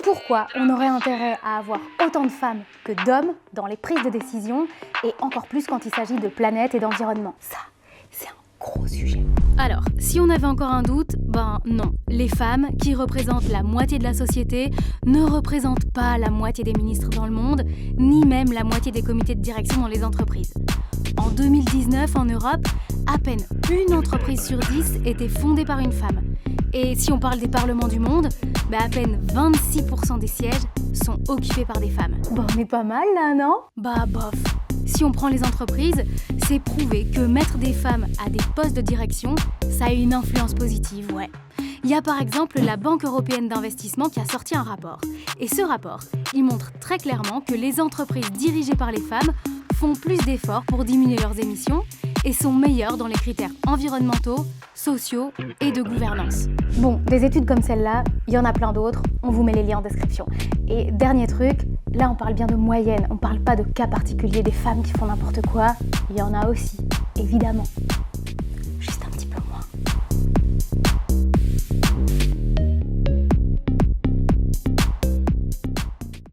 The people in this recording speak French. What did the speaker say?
Pourquoi on aurait intérêt à avoir autant de femmes que d'hommes dans les prises de décision, et encore plus quand il s'agit de planète et d'environnement? Ça, c'est un gros sujet. Alors, si on avait encore un doute, ben non. Les femmes, qui représentent la moitié de la société, ne représentent pas la moitié des ministres dans le monde, ni même la moitié des comités de direction dans les entreprises. En 2019, en Europe, à peine une entreprise sur 10 était fondée par une femme. Et si on parle des parlements du monde, à peine 26% des sièges sont occupés par des femmes. Bon, on est pas mal là, non? Bof. Si on prend les entreprises, c'est prouvé que mettre des femmes à des postes de direction, ça a une influence positive, ouais. Il y a par exemple la Banque européenne d'investissement qui a sorti un rapport. Et ce rapport, il montre très clairement que les entreprises dirigées par les femmes font plus d'efforts pour diminuer leurs émissions et sont meilleures dans les critères environnementaux, sociaux et de gouvernance. Bon, des études comme celle-là, il y en a plein d'autres, on vous met les liens en description. Et dernier truc, là on parle bien de moyenne, on parle pas de cas particuliers des femmes qui font n'importe quoi, il y en a aussi, évidemment.